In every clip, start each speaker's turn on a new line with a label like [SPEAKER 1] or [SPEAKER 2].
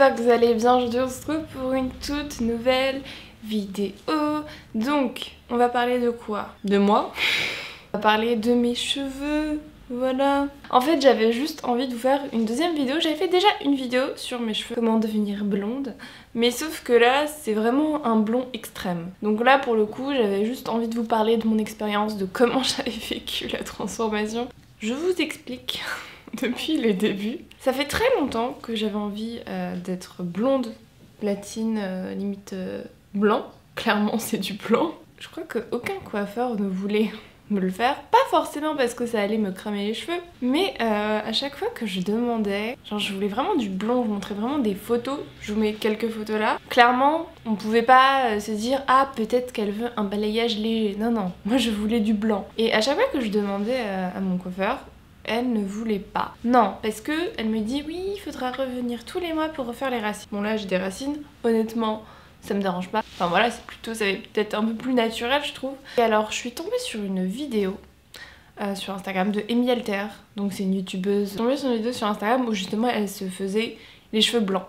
[SPEAKER 1] j'espère que vous allez bien. Aujourd'hui on se retrouve pour une toute nouvelle vidéo. Donc, on va parler de quoi? De moi. On va parler de mes cheveux, voilà. En fait, j'avais juste envie de vous faire une deuxième vidéo. J'avais fait déjà une vidéo sur mes cheveux, comment devenir blonde. Mais sauf que là, c'est vraiment un blond extrême. Donc là, pour le coup, j'avais juste envie de vous parler de mon expérience, de comment j'avais vécu la transformation. Je vous explique depuis le début. Ça fait très longtemps que j'avais envie d'être blonde, platine, limite blanc. Clairement, c'est du blanc. Je crois qu'aucun coiffeur ne voulait me le faire, pas forcément parce que ça allait me cramer les cheveux, mais à chaque fois que je demandais, genre je voulais vraiment du blond, je vous montrais vraiment des photos, je vous mets quelques photos là. Clairement, on pouvait pas se dire ah peut-être qu'elle veut un balayage léger, non non, moi je voulais du blanc. Et à chaque fois que je demandais à mon coiffeur, elle ne voulait pas. Non, parce que elle me dit oui, il faudra revenir tous les mois pour refaire les racines. Bon là j'ai des racines, honnêtement ça me dérange pas. Enfin voilà, c'est plutôt, ça va peut-être un peu plus naturel je trouve. Et alors je suis tombée sur une vidéo sur Instagram de Amy Alter, donc c'est une youtubeuse. Je suis tombée sur une vidéo sur Instagram où justement elle se faisait les cheveux blancs.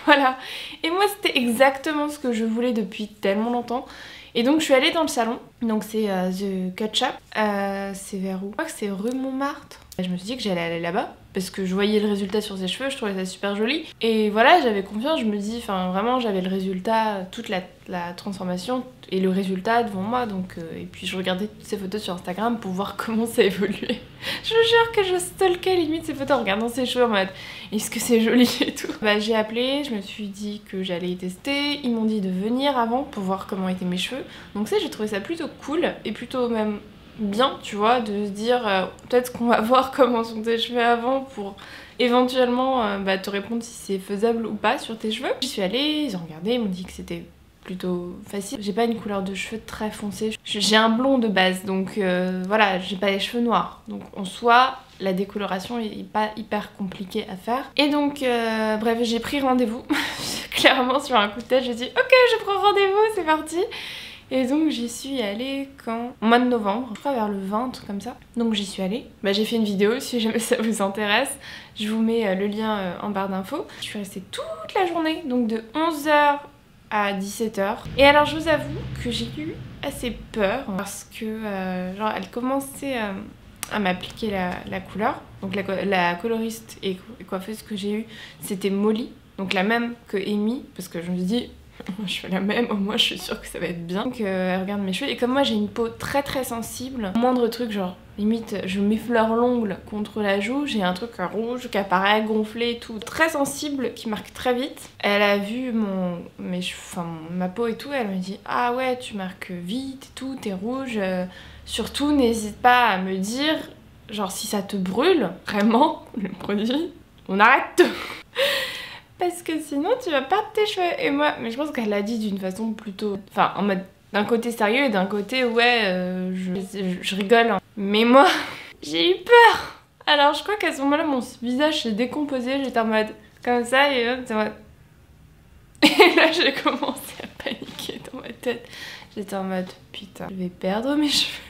[SPEAKER 1] Voilà. Et moi c'était exactement ce que je voulais depuis tellement longtemps. Et donc je suis allée dans le salon, donc c'est The Cut Shop, c'est vers où? Je crois que c'est rue Montmartre. Je me suis dit que j'allais aller là-bas parce que je voyais le résultat sur ses cheveux, je trouvais ça super joli. Et voilà, j'avais confiance, je me dis, enfin vraiment j'avais le résultat, toute la transformation et le résultat devant moi. Donc, et puis je regardais toutes ces photos sur Instagram pour voir comment ça évoluait. Je vous jure que je stalkais limite ces photos en regardant ses cheveux en mode est-ce que c'est joli et tout. Bah j'ai appelé, je me suis dit que j'allais y tester, ils m'ont dit de venir avant pour voir comment étaient mes cheveux. Donc ça j'ai trouvé ça plutôt cool et plutôt même bien, tu vois, de se dire peut-être qu'on va voir comment sont tes cheveux avant pour éventuellement te répondre si c'est faisable ou pas sur tes cheveux. J'y suis allée, ils ont regardé, ils m'ont dit que c'était plutôt facile. J'ai pas une couleur de cheveux très foncée, j'ai un blond de base, donc voilà, j'ai pas les cheveux noirs. Donc en soi, la décoloration est pas hyper compliquée à faire. Et donc, bref, j'ai pris rendez-vous. Clairement, sur un coup de tête, j'ai dit ok, je prends rendez-vous, c'est parti. Et donc j'y suis allée quand? Au mois de novembre, je crois vers le 20, un truc comme ça. Donc j'y suis allée. Bah, j'ai fait une vidéo, si jamais ça vous intéresse. Je vous mets le lien en barre d'infos. Je suis restée toute la journée, donc de 11h à 17h. Et alors je vous avoue que j'ai eu assez peur parce que genre elle commençait à m'appliquer la couleur. Donc la coloriste et coiffeuse que j'ai eue, c'était Molly. Donc la même que Amy, parce que je me suis dit je fais la même, au moins je suis sûre que ça va être bien. Donc elle regarde mes cheveux et comme moi j'ai une peau très très sensible, moindre truc genre limite je m'effleure l'ongle contre la joue, j'ai un truc rouge qui apparaît gonflé et tout, très sensible qui marque très vite. Elle a vu ma peau et tout, elle me dit ah ouais tu marques vite et tout, t'es rouge, surtout n'hésite pas à me dire genre si ça te brûle vraiment le produit, on arrête tout. Parce que sinon tu vas perdre tes cheveux. Et moi, mais je pense qu'elle l'a dit d'une façon plutôt... Enfin, en mode d'un côté sérieux et d'un côté ouais, je rigole. Hein. Mais moi, j'ai eu peur. Alors je crois qu'à ce moment-là, mon visage s'est décomposé. J'étais en mode comme ça et j'étais en mode... Et là, j'ai commencé à paniquer dans ma tête. J'étais en mode putain, je vais perdre mes cheveux.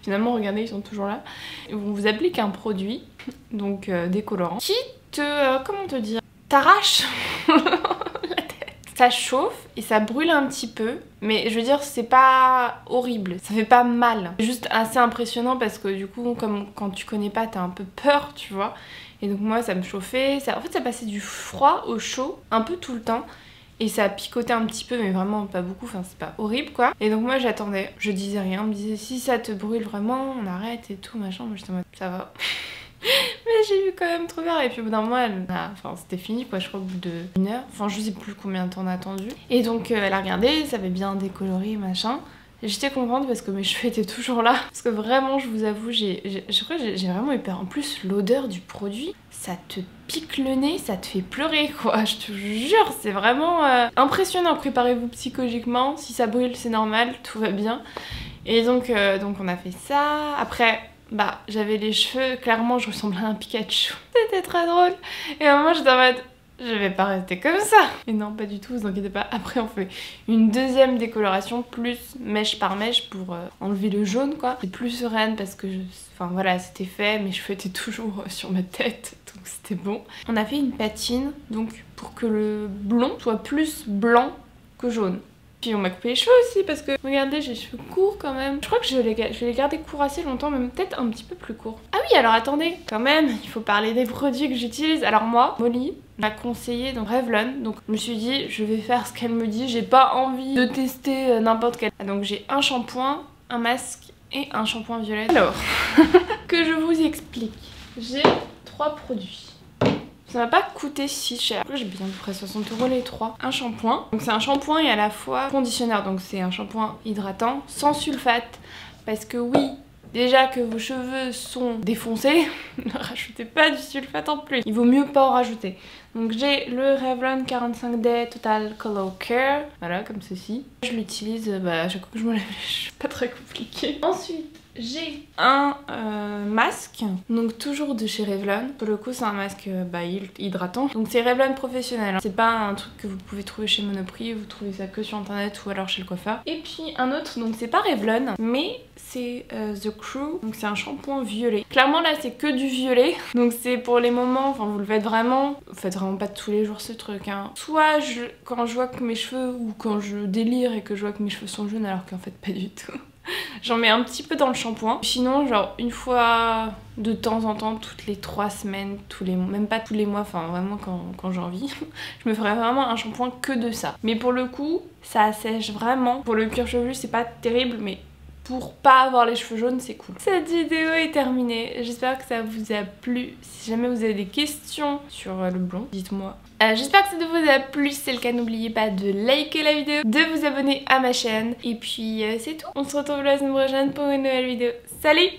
[SPEAKER 1] Finalement, regardez, ils sont toujours là. On vous applique un produit, donc décolorant, qui te... comment te dire, t'arrache la tête. Ça chauffe et ça brûle un petit peu, mais je veux dire c'est pas horrible, ça fait pas mal. C'est juste assez impressionnant parce que du coup comme quand tu connais pas t'as un peu peur tu vois. Et donc moi ça me chauffait, en fait ça passait du froid au chaud un peu tout le temps. Et ça a picoté un petit peu mais vraiment pas beaucoup, enfin c'est pas horrible quoi. Et donc moi j'attendais, je disais rien, on me disait si ça te brûle vraiment on arrête et tout machin. Moi j'étais en mode ça va. Mais j'ai eu quand même trop peur et puis au bout d'un moment enfin c'était fini quoi, je crois au bout de 1 heure, enfin je sais plus combien de temps on a attendu. Et donc elle a regardé, ça avait bien décoloré machin. J'étais contente parce que mes cheveux étaient toujours là. Parce que vraiment je vous avoue, je crois que j'ai vraiment eu peur. En plus l'odeur du produit, ça te pique le nez, ça te fait pleurer quoi. Je te jure, c'est vraiment impressionnant. Préparez-vous psychologiquement, si ça brûle c'est normal, tout va bien. Et donc on a fait ça. Après... bah j'avais les cheveux, clairement je ressemblais à un Pikachu. C'était très drôle. Et à un moment j'étais en mode Je vais pas rester comme ça. Et non, pas du tout, vous inquiétez pas. Après, on fait une deuxième décoloration, plus mèche par mèche pour enlever le jaune, quoi. C'est plus sereine parce que, enfin voilà, c'était fait, mes cheveux étaient toujours sur ma tête, donc c'était bon. On a fait une patine, donc pour que le blond soit plus blanc que jaune. Puis on m'a coupé les cheveux aussi parce que, regardez, j'ai les cheveux courts quand même. Je crois que je vais les garder courts assez longtemps, même peut-être un petit peu plus courts. Ah oui, alors attendez, quand même, il faut parler des produits que j'utilise. Alors moi, Molly m'a conseillé donc Revlon, donc je me suis dit, je vais faire ce qu'elle me dit. J'ai pas envie de tester n'importe quel. Donc j'ai un shampoing, un masque et un shampoing violet. Alors, que je vous explique. J'ai 3 produits. Ça m'a pas coûté si cher. J'ai payé à peu près 60 € les 3. Un shampoing. Donc c'est un shampoing et à la fois conditionneur. Donc c'est un shampoing hydratant sans sulfate. Parce que oui, déjà que vos cheveux sont défoncés, ne rajoutez pas du sulfate en plus. Il vaut mieux pas en rajouter. Donc j'ai le Revlon 45D Total Color Care. Voilà, comme ceci. Je l'utilise à chaque fois que je me lave les cheveux. Pas très compliqué. Ensuite, j'ai un masque, donc toujours de chez Revlon. Pour le coup, c'est un masque hydratant. Donc c'est Revlon professionnel. Hein. C'est pas un truc que vous pouvez trouver chez Monoprix. Vous trouvez ça que sur internet ou alors chez le coiffeur. Et puis un autre, donc c'est pas Revlon, mais c'est The Crew. Donc c'est un shampoing violet. Clairement là, c'est que du violet. Donc c'est pour les moments, enfin vous le faites vraiment. Vous faites vraiment pas tous les jours ce truc. Hein. Soit quand je vois que mes cheveux, ou quand je délire et que je vois que mes cheveux sont jaunes alors qu'en fait pas du tout. J'en mets un petit peu dans le shampoing. Sinon, genre une fois de temps en temps, toutes les 3 semaines, même pas tous les mois, enfin vraiment quand j'ai envie, je me ferais vraiment un shampoing que de ça. Mais pour le coup, ça assèche vraiment. Pour le cuir chevelu, c'est pas terrible, mais pour pas avoir les cheveux jaunes, c'est cool. Cette vidéo est terminée. J'espère que ça vous a plu. Si jamais vous avez des questions sur le blond, dites-moi. J'espère que ça vous a plu. Si c'est le cas, n'oubliez pas de liker la vidéo, de vous abonner à ma chaîne. Et puis c'est tout. On se retrouve la semaine prochaine pour une nouvelle vidéo. Salut!